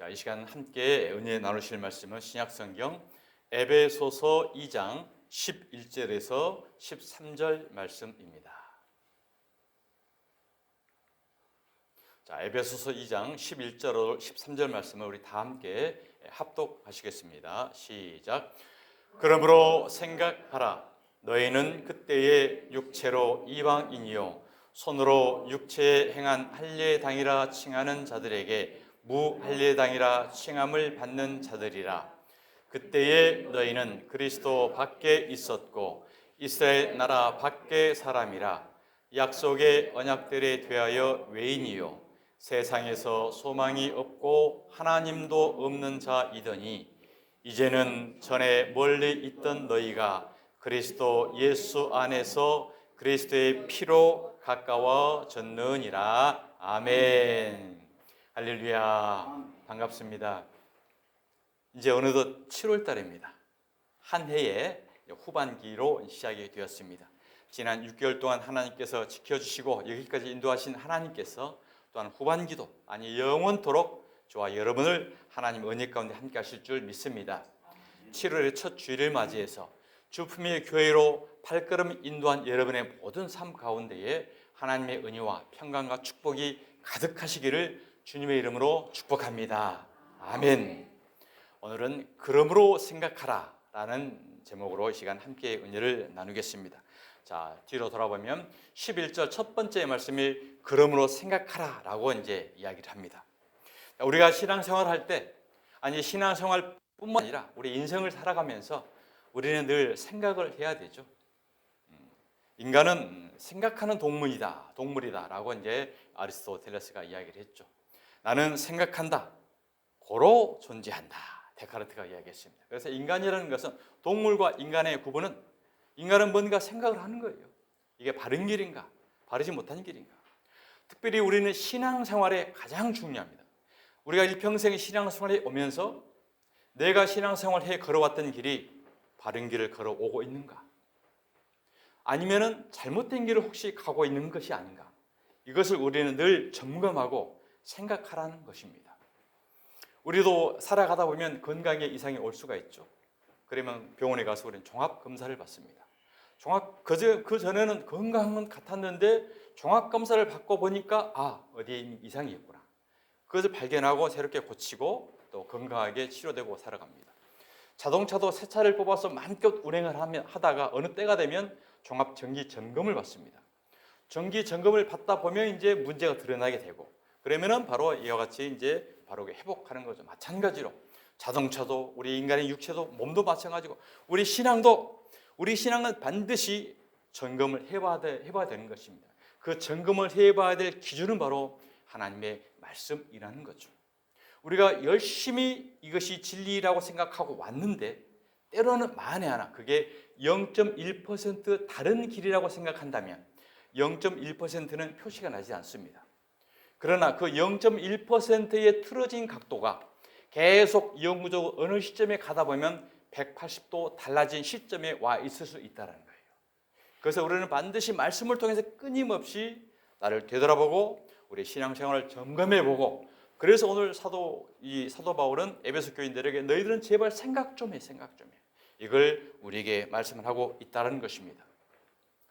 자, 이 시간 함께 은혜 나누실 말씀은 신약성경 에베소서 2장 11절에서 13절 말씀입니다. 자, 에베소서 2장 11절 13절 말씀을 우리 다 함께 합독하시겠습니다. 시작. 그러므로 생각하라. 너희는 그때의 육체로 이방인이요 손으로 육체에 행한 할례당이라 칭하는 자들에게 무할례당이라 칭함을 받는 자들이라. 그때에 너희는 그리스도 밖에 있었고 이스라엘 나라 밖의 사람이라. 약속의 언약들에 대하여 외인이요 세상에서 소망이 없고 하나님도 없는 자이더니 이제는 전에 멀리 있던 너희가 그리스도 예수 안에서 그리스도의 피로 가까워졌느니라. 아멘. 할렐루야. 반갑습니다. 이제 어느덧 7월 달입니다. 한 해의 후반기로 시작이 되었습니다. 지난 6개월 동안 하나님께서 지켜주시고 여기까지 인도하신 하나님께서 또한 후반기도 아니 영원토록 저와 여러분을 하나님 은혜 가운데 함께 하실 줄 믿습니다. 7월의 첫 주일을 맞이해서 주품의 교회로 발걸음 인도한 여러분의 모든 삶 가운데에 하나님의 은혜와 평강과 축복이 가득하시기를 주님의 이름으로 축복합니다. 아멘. 오늘은 그러므로 생각하라 라는 제목으로 이 시간 함께 은혜를 나누겠습니다. 자, 뒤로 돌아보면 11절 첫 번째 말씀이 그러므로 생각하라 라고 이제 이야기를 합니다. 우리가 신앙생활을 할 때, 아니 신앙생활뿐만 아니라 우리 인생을 살아가면서 우리는 늘 생각을 해야 되죠. 인간은 생각하는 동물이다 라고 이제 아리스토텔레스가 이야기를 했죠. 나는 생각한다, 고로 존재한다, 데카르트가 이야기했습니다. 그래서 인간이라는 것은 동물과 인간의 구분은 인간은 뭔가 생각을 하는 거예요. 이게 바른 길인가, 바르지 못한 길인가. 특별히 우리는 신앙생활에 가장 중요합니다. 우리가 일평생 신앙생활에 오면서 내가 신앙생활에 걸어왔던 길이 바른 길을 걸어오고 있는가, 아니면은 잘못된 길을 혹시 가고 있는 것이 아닌가, 이것을 우리는 늘 점검하고 생각하라는 것입니다. 우리도 살아가다 보면 건강에 이상이 올 수가 있죠. 그러면 병원에 가서 우리는 종합검사를 받습니다. 그 전에는 건강한 건 같았는데 종합검사를 받고 보니까 어디에 이상이 있구나. 그것을 발견하고 새롭게 고치고 또 건강하게 치료되고 살아갑니다. 자동차도 새 차를 뽑아서 마음껏 운행을 하다가 어느 때가 되면 종합 정기 점검을 받습니다. 정기 점검을 받다 보면 이제 문제가 드러나게 되고, 그러면은 바로 이와 같이 이제 바로 회복하는 거죠. 마찬가지로 자동차도 우리 인간의 육체도 몸도 마찬가지고 우리 신앙은 반드시 점검을 해봐야 되는 것입니다. 그 점검을 해봐야 될 기준은 바로 하나님의 말씀이라는 거죠. 우리가 열심히 이것이 진리라고 생각하고 왔는데 때로는 만에 하나 그게 0.1% 다른 길이라고 생각한다면 0.1%는 표시가 나지 않습니다. 그러나 그 0.1%의 틀어진 각도가 계속 영구적으로 어느 시점에 가다 보면 180도 달라진 시점에 와 있을 수 있다는 거예요. 그래서 우리는 반드시 말씀을 통해서 끊임없이 나를 되돌아보고 우리 신앙생활을 점검해보고, 그래서 오늘 사도 바울은 에베소 교인들에게 너희들은 제발 생각 좀 해. 이걸 우리에게 말씀을 하고 있다는 것입니다.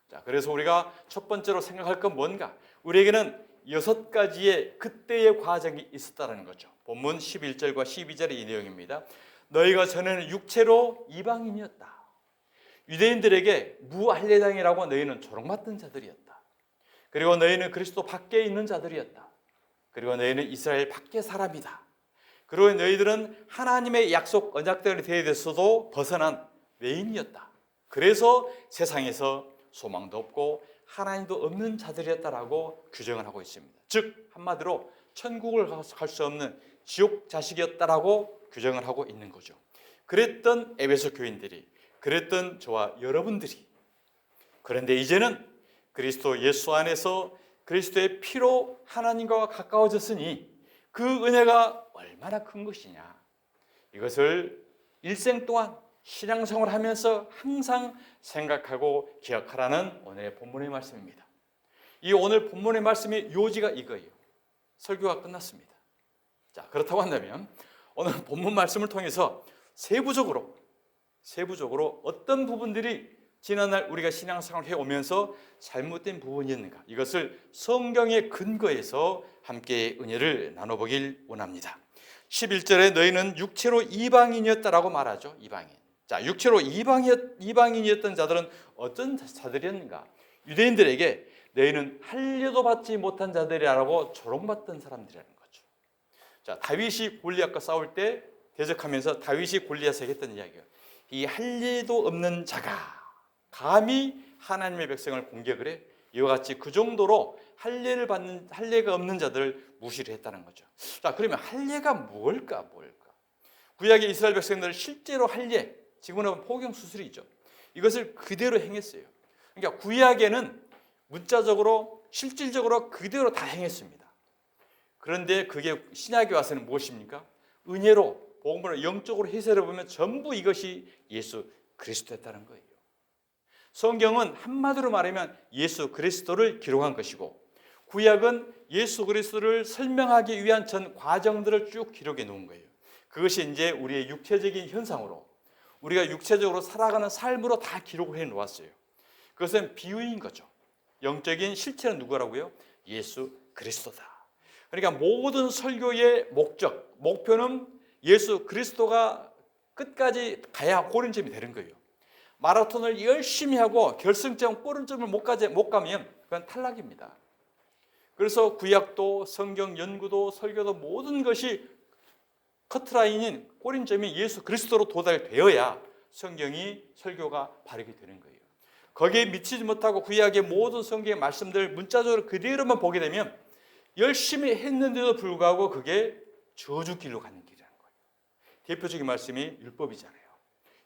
자, 그래서 우리가 첫 번째로 생각할 건 뭔가? 우리에게는 6가지의 그때의 과정이 있었다는 거죠. 본문 11절과 12절의 이 내용입니다. 너희가 전에는 육체로 이방인이었다. 유대인들에게 무할례당이라고 너희는 조롱받던 자들이었다. 그리고 너희는 그리스도 밖에 있는 자들이었다. 그리고 너희는 이스라엘 밖의 사람이다. 그리고 너희들은 하나님의 약속 언약들에 대해서도 벗어난 외인이었다. 그래서 세상에서 소망도 없고 하나님도 없는 자들이었다라고 규정을 하고 있습니다. 즉 한마디로 천국을 갈 수 없는 지옥 자식이었다라고 규정을 하고 있는 거죠. 그랬던 에베소 교인들이, 그랬던 저와 여러분들이, 그런데 이제는 그리스도 예수 안에서 그리스도의 피로 하나님과 가까워졌으니 그 은혜가 얼마나 큰 것이냐, 이것을 일생 동안 신앙생활을 하면서 항상 생각하고 기억하라는 오늘의 본문의 말씀입니다. 이 오늘 본문의 말씀의 요지가 이거예요. 설교가 끝났습니다. 자, 그렇다고 한다면 오늘 본문 말씀을 통해서 세부적으로 어떤 부분들이 지난날 우리가 신앙생활을 해오면서 잘못된 부분이었는가, 이것을 성경의 근거에서 함께 은혜를 나눠보길 원합니다. 11절에 너희는 육체로 이방인이었다라고 말하죠. 이방인. 자, 육체로 이방인이었던 자들은 어떤 자들이었는가? 유대인들에게 너희는 할례도 받지 못한 자들이라고 조롱받던 사람들이라는 거죠. 자, 다윗이 골리앗과 싸울 때 대적하면서 다윗이 골리앗에게 했던 이야기예요. 이 할례도 없는 자가 감히 하나님의 백성을 공격을 해? 이와 같이 그 정도로 할례가 없는 자들을 무시를 했다는 거죠. 자, 그러면 할례가 뭘까? 구약의 이스라엘 백성들은 실제로 할례, 지금은 포경 수술이죠. 이것을 그대로 행했어요. 그러니까 구약에는 문자적으로 실질적으로 그대로 다 행했습니다. 그런데 그게 신약에 와서는 무엇입니까? 은혜로 복음을 영적으로 해석해 보면 전부 이것이 예수 그리스도였다는 거예요. 성경은 한마디로 말하면 예수 그리스도를 기록한 것이고, 구약은 예수 그리스도를 설명하기 위한 전 과정들을 쭉 기록해 놓은 거예요. 그것이 이제 우리의 육체적인 현상으로, 우리가 육체적으로 살아가는 삶으로 다 기록을 해 놓았어요. 그것은 비유인 거죠. 영적인 실체는 누구라고요? 예수 그리스도다. 그러니까 모든 설교의 목표는 예수 그리스도가 끝까지 가야 골인점이 되는 거예요. 마라톤을 열심히 하고 결승점 골인점을 못 가면 그건 탈락입니다. 그래서 구약도 성경 연구도 설교도 모든 것이 커트라인인 골인점이 예수 그리스도로 도달되어야 성경이 설교가 바르게 되는 거예요. 거기에 미치지 못하고 구약의 모든 성경의 말씀들 문자적으로 그대로만 보게 되면 열심히 했는데도 불구하고 그게 저주길로 가는 길이라는 거예요. 대표적인 말씀이 율법이잖아요.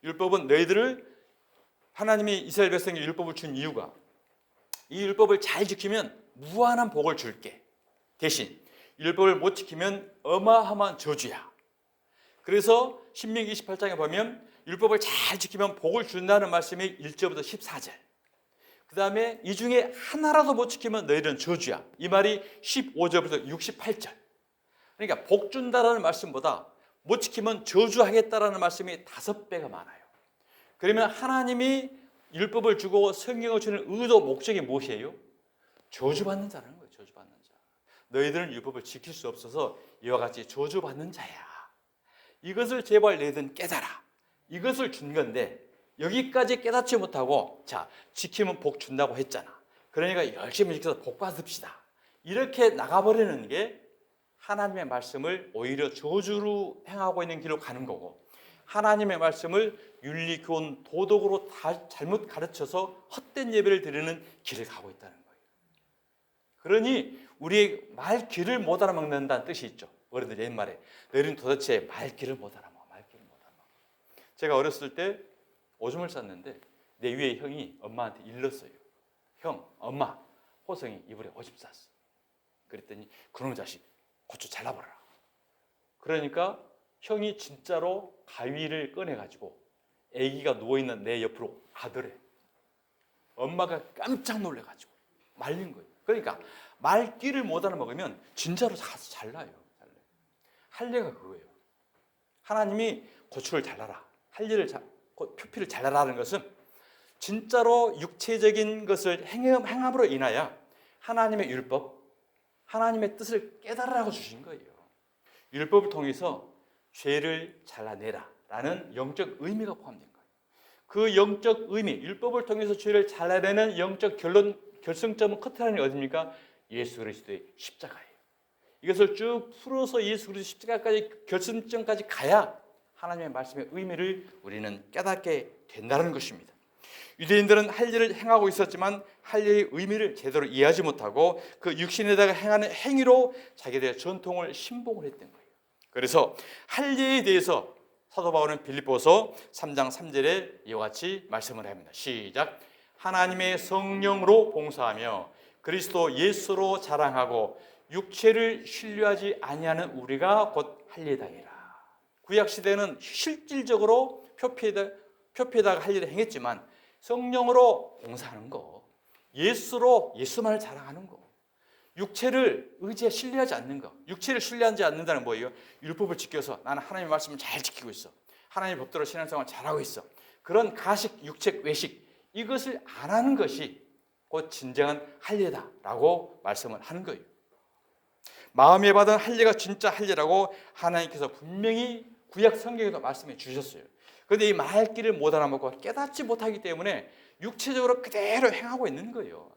율법은 너희들을, 하나님이 이스라엘 백성에게 율법을 준 이유가 이 율법을 잘 지키면 무한한 복을 줄게. 대신 율법을 못 지키면 어마어마한 저주야. 그래서 신명기 28장에 보면 율법을 잘 지키면 복을 준다는 말씀이 1절부터 14절. 그 다음에 이 중에 하나라도 못 지키면 너희는 저주야. 이 말이 15절부터 68절. 그러니까 복 준다라는 말씀보다 못 지키면 저주하겠다라는 말씀이 5배가 많아요. 그러면 하나님이 율법을 주고 성경을 주는 의도, 목적이 무엇이에요? 저주받는 자라는 거예요. 저주받는 자. 너희들은 율법을 지킬 수 없어서 이와 같이 저주받는 자야. 이것을 제발 너희들은 깨달아. 이것을 준 건데 여기까지 깨닫지 못하고, 자, 지키면 복 준다고 했잖아. 그러니까 열심히 지켜서 복 받읍시다. 이렇게 나가버리는 게 하나님의 말씀을 오히려 저주로 행하고 있는 길로 가는 거고, 하나님의 말씀을 윤리, 교훈, 도덕으로 다 잘못 가르쳐서 헛된 예배를 드리는 길을 가고 있다는 거예요. 그러니 우리의 말 길을 못 알아먹는다는 뜻이 있죠. 어른들 옛말에 너희는 도대체 말 길을 못 알아먹어. 제가 어렸을 때 오줌을 쌌는데 내 위에 형이 엄마한테 일렀어요. 형, 엄마, 호성이 이불에 오줌 쌌어. 그랬더니 그놈의 자식 고추 잘라버려라. 그러니까 형이 진짜로 가위를 꺼내가지고 아기가 누워있는 내 옆으로 가더래. 엄마가 깜짝 놀래가지고 말린 거예요. 그러니까 말귀를 못 알아먹으면 진짜로 가서 잘라요. 할례가 그거예요. 하나님이 고추를 잘라라, 표피를 잘라라는 것은 진짜로 육체적인 것을 행함으로 인하여 하나님의 율법, 하나님의 뜻을 깨달으라고 주신 거예요. 율법을 통해서 죄를 잘라내라라는 영적 의미가 포함된 거예요. 그 영적 의미, 율법을 통해서 죄를 잘라내는 영적 결승점은 커트라인이 어디입니까? 예수 그리스도의 십자가예요. 이것을 쭉 풀어서 예수 그리스도 십자가까지 결승점까지 가야 하나님의 말씀의 의미를 우리는 깨닫게 된다는 것입니다. 유대인들은 할례를 행하고 있었지만 할례의 의미를 제대로 이해하지 못하고 그 육신에다가 행하는 행위로 자기들의 전통을 신봉을 했던 거예요. 그래서 할례에 대해서 사도 바울은 빌립보서 3장 3절에 이와 같이 말씀을 합니다. 시작. 하나님의 성령으로 봉사하며 그리스도 예수로 자랑하고 육체를 신뢰하지 아니하는 우리가 곧 할례당이라. 구약 시대는 실질적으로 표피에다가 할례를 행했지만 성령으로 봉사하는 거, 예수만을 자랑하는 거, 육체를 의지해 신뢰하지 않는 거. 육체를 신뢰하지 않는다는 뭐예요? 율법을 지켜서 나는 하나님의 말씀을 잘 지키고 있어. 하나님의 법대로 신앙생활 잘하고 있어. 그런 가식, 육책, 외식 이것을 안 하는 것이 곧 진정한 할례다라고 말씀을 하는 거예요. 마음에 받은 할례가 진짜 할례라고 하나님께서 분명히 구약 성경에도 말씀해 주셨어요. 그런데 이 말귀를 못 알아먹고 깨닫지 못하기 때문에 육체적으로 그대로 행하고 있는 거예요.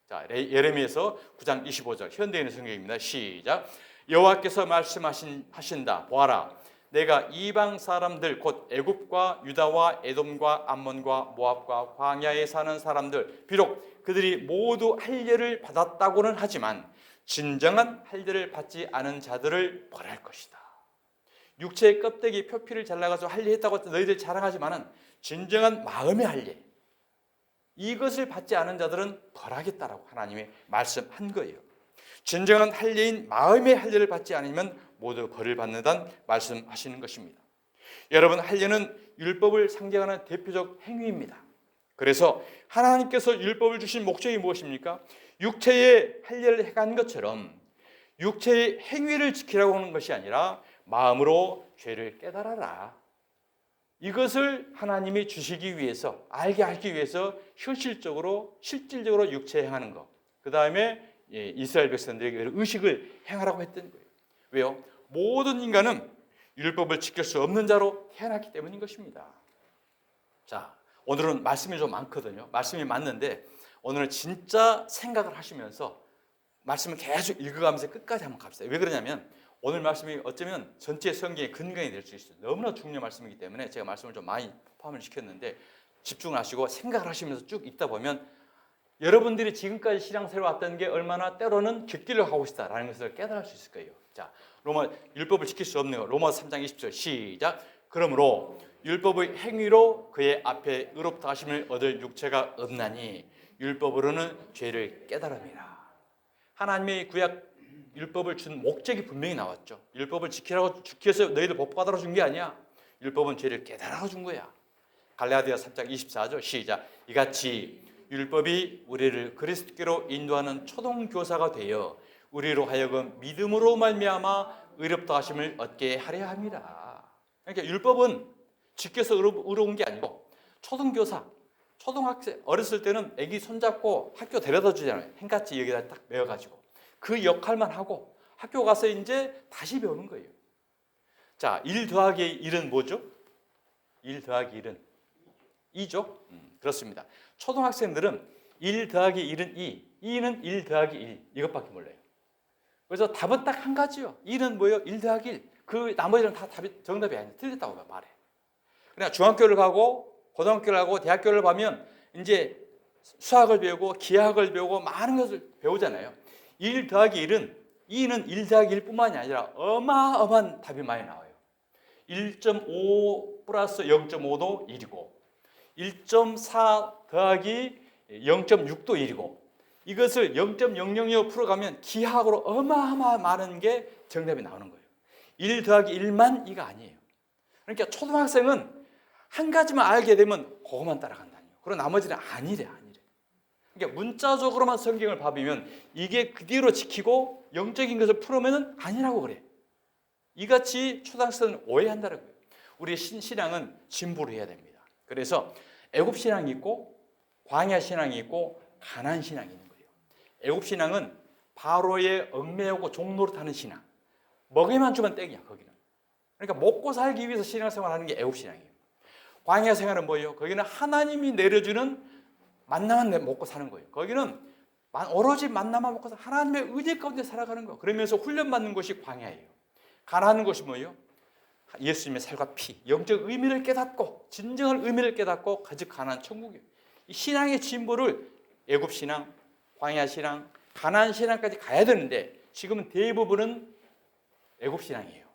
자, 예레미야서 9장 25절 현대인의 성경입니다. 시작. 여호와께서 말씀하신다. 보아라, 내가 이방 사람들 곧 애굽과 유다와 에돔과 암몬과 모압과 광야에 사는 사람들, 비록 그들이 모두 할례를 받았다고는 하지만 진정한 할례를 받지 않은 자들을 벌할 것이다. 육체의 껍데기 표피를 잘라가지고 할례했다고 너희들 자랑하지만은 진정한 마음의 할례, 이것을 받지 않은 자들은 벌하겠다라고 하나님이 말씀한 거예요. 진정한 할례인 마음의 할례를 받지 않으면 모두 벌을 받는다는 말씀하시는 것입니다. 여러분, 할례는 율법을 상징하는 대표적 행위입니다. 그래서 하나님께서 율법을 주신 목적이 무엇입니까? 육체의 할례를 행한 것처럼 육체의 행위를 지키라고 하는 것이 아니라 마음으로 죄를 깨달아라. 이것을 하나님이 주시기 위해서, 알게 하기 위해서 현실적으로 실질적으로 육체에 행하는 것. 그 다음에 이스라엘 백성들에게 의식을 행하라고 했던 거예요. 왜요? 모든 인간은 율법을 지킬 수 없는 자로 태어났기 때문인 것입니다. 자, 오늘은 말씀이 좀 많거든요. 말씀이 많는데 오늘은 진짜 생각을 하시면서 말씀을 계속 읽어가면서 끝까지 한번 갑시다. 왜 그러냐면 오늘 말씀이 어쩌면 전체 성경의 근간이 될 수 있어요. 너무나 중요한 말씀이기 때문에 제가 말씀을 좀 많이 포함을 시켰는데 집중을 하시고 생각을 하시면서 쭉 읽다 보면 여러분들이 지금까지 신앙생활 왔던 게 얼마나 때로는 객기를 하고 있다라는 것을 깨달을 수 있을 거예요. 자, 로마 율법을 지킬 수 없는 거. 로마서 3장 20절 시작. 그러므로 율법의 행위로 그의 앞에 의롭다 하심을 얻을 육체가 없나니 율법으로는 죄를 깨달음이라. 하나님의 구약 율법을 준 목적이 분명히 나왔죠. 율법을 지켜서 너희들 복 받아라 준 게 아니야. 율법은 죄를 깨달아 준 거야. 갈라디아 3장 24절 시작. 이같이 율법이 우리를 그리스도께로 인도하는 초동교사가 되어 우리로 하여금 믿음으로 말미암아 의롭다 하심을 얻게 하려 함이라. 그러니까 율법은 지켜서 의로운 게 아니고 초등교사, 초등학생 어렸을 때는 아기 손잡고 학교 데려다 주잖아요. 행같이 여기다 딱 메어가지고 그 역할만 하고 학교 가서 이제 다시 배우는 거예요. 자, 1 더하기 1은 뭐죠? 1 더하기 1은 2죠? 그렇습니다. 초등학생들은 1 더하기 1은 2, 2는 1 더하기 1 이것밖에 몰라요. 그래서 답은 딱 한 가지요. 1은 뭐예요? 1 더하기 1. 그 나머지는 다 정답이 아니에요. 틀렸다고 말해. 그냥 중학교를 가고 고등학교를 가고 대학교를 가면 이제 수학을 배우고 기하학을 배우고 많은 것을 배우잖아요. 1 더하기 1은 2는 1 더하기 1뿐만이 아니라 어마어마한 답이 많이 나와요. 1.5 플러스 0.5도 1이고 1.4 더하기 0.6도 1이고 이것을 0.000 풀어가면 기하학으로 어마어마한 많은 게 정답이 나오는 거예요. 1 더하기 1만 2가 아니에요. 그러니까 초등학생은 한 가지만 알게 되면 그것만 따라간다니요. 그리고 나머지는 아니래. 그러니까 문자적으로만 성경을 봐보면 이게 그대로 지키고 영적인 것을 풀으면 아니라고 그래. 이같이 초등학생은 오해한다는 거예요. 우리의 신앙은 진보를 해야 됩니다. 그래서 애굽 신앙이 있고 광야 신앙이 있고 가나안 신앙이 있는 거예요. 애굽 신앙은 바로의 얽매이고 종노릇하는 신앙. 먹이만 주면 땡이야 거기는. 그러니까 먹고 살기 위해서 신앙생활하는 게 애굽 신앙이에요. 광야 생활은 뭐예요? 거기는 하나님이 내려주는 만나만 먹고 사는 거예요. 거기는 오로지 만나만 먹고 하나님의 의지 가운데 살아가는 거예요. 그러면서 훈련받는 것이 광야예요. 가나안은 것이 뭐예요? 예수님의 살과 피, 영적 의미를 깨닫고 진정한 의미를 깨닫고 즉 가나안 천국이에요. 이 신앙의 진보를 애굽 신앙, 광야 신앙, 가나안 신앙까지 가야 되는데 지금은 대부분은 애굽 신앙이에요.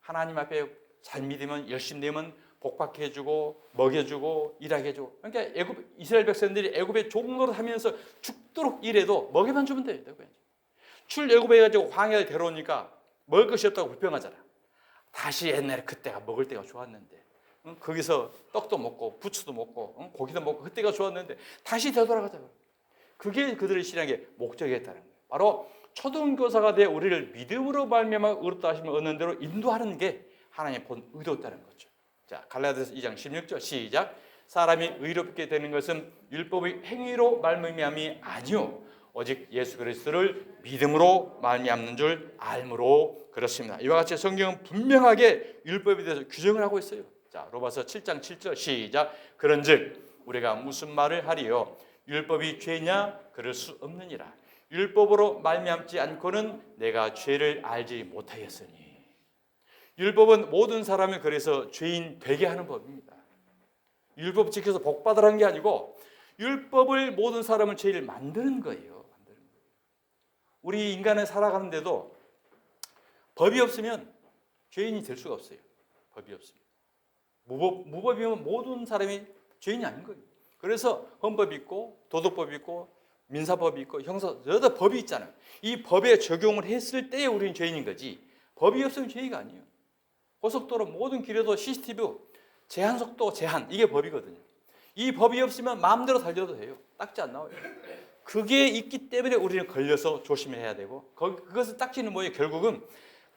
하나님 앞에 잘 믿으면 열심히 되면 복받게 해주고 먹여주고 일하게 해주고. 그러니까 이스라엘 백성들이 애굽에 종노릇 하면서 죽도록 일해도 먹여만 주면 돼요. 출애굽해 가지고 광야에 데려오니까 먹을 것이 없다고 불평하잖아. 다시 옛날에 그때가 먹을 때가 좋았는데 거기서 떡도 먹고 부추도 먹고 고기도 먹고 그때가 좋았는데 다시 되돌아가자고. 그게 그들의 신앙의 목적이었다는 거예요. 바로 초등교사가 되어 우리를 믿음으로 말미암아 의롭다 하심을 얻는 대로 인도하는 게 하나님의 본 의도였다는 거죠. 자, 갈라디아서 2장 16절 시작. 사람이 의롭게 되는 것은 율법의 행위로 말미암이 아니요 오직 예수 그리스도를 믿음으로 말미암는 줄 알므로 그렇습니다. 이와 같이 성경은 분명하게 율법에 대해서 규정을 하고 있어요. 자, 로마서 7장 7절 시작. 그런즉 우리가 무슨 말을 하리요? 율법이 죄냐? 그럴 수 없느니라. 율법으로 말미암지 않고는 내가 죄를 알지 못하였으니. 율법은 모든 사람을 그래서 죄인 되게 하는 법입니다. 율법 지켜서 복 받으라는 게 아니고 율법을 모든 사람을 죄인을 만드는 거예요. 우리 인간은 살아가는데도 법이 없으면 죄인이 될 수가 없어요. 법이 없으면. 무법이면 모든 사람이 죄인이 아닌 거예요. 그래서 헌법이 있고 도덕법이 있고 민사법이 있고 형사 여러 법이 있잖아요. 이 법에 적용을 했을 때 우리는 죄인인 거지. 법이 없으면 죄인이 아니에요. 고속도로 모든 길에도 CCTV 제한 속도 제한 이게 법이거든요. 이 법이 없으면 마음대로 달려도 돼요. 딱지 안 나와요. 그게 있기 때문에 우리는 걸려서 조심해야 되고 그것을 딱지는 뭐예요? 결국은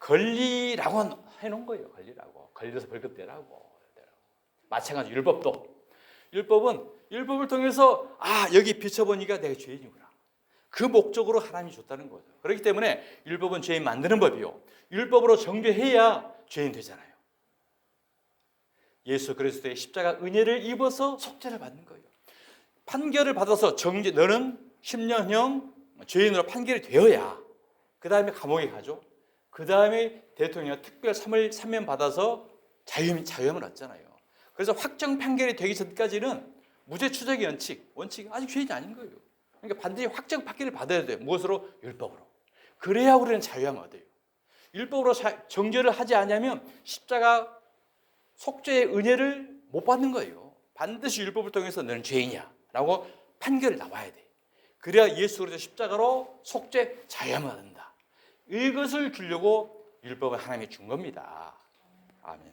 걸리라고 해놓은 거예요. 걸리라고. 걸려서 벌금 내라고. 마찬가지로 율법은 율법을 통해서 여기 비춰보니까 내가 죄인이구나. 그 목적으로 하나님이 줬다는 거죠. 그렇기 때문에 율법은 죄인 만드는 법이요. 율법으로 정죄해야 죄인 되잖아요. 예수 그리스도의 십자가 은혜를 입어서 속죄를 받는 거예요. 판결을 받아서 너는 10년형 죄인으로 판결이 되어야 그 다음에 감옥에 가죠. 그 다음에 대통령 특별 사면 받아서 자유함을 얻잖아요. 그래서 확정 판결이 되기 전까지는 무죄 추적의 원칙이 아직 죄인이 아닌 거예요. 그러니까 반드시 확정 판결을 받아야 돼요. 무엇으로? 율법으로. 그래야 우리는 자유함을 얻어요. 율법으로 정죄를 하지 않으면 십자가 속죄의 은혜를 못 받는 거예요. 반드시 율법을 통해서 너는 죄인이야 라고 판결이 나와야 돼. 그래야 예수 그리스도 십자가로 속죄 자유함을 얻는다. 이것을 주려고 율법을 하나님이 준 겁니다. 아멘.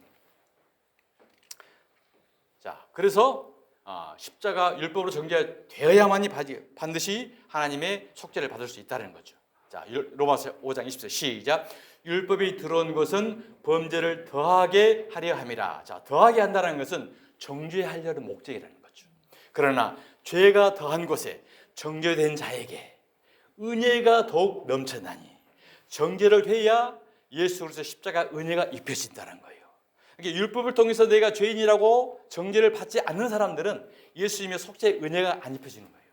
자, 그래서 십자가 율법으로 정죄되어야만이 반드시 하나님의 속죄를 받을 수 있다는 거죠. 자, 로마서 5장 20절 시작. 율법이 들어온 것은 범죄를 더하게 하려 함이라. 자, 더하게 한다는 것은 정죄하려는 목적이라는 거죠. 그러나 죄가 더한 곳에 정죄된 자에게 은혜가 더욱 넘쳐나니 정죄를 해야 예수 그리스도 십자가 은혜가 입혀진다는 거예요. 그러니까 율법을 통해서 내가 죄인이라고 정죄를 받지 않는 사람들은 예수님의 속죄의 은혜가 안 입혀지는 거예요.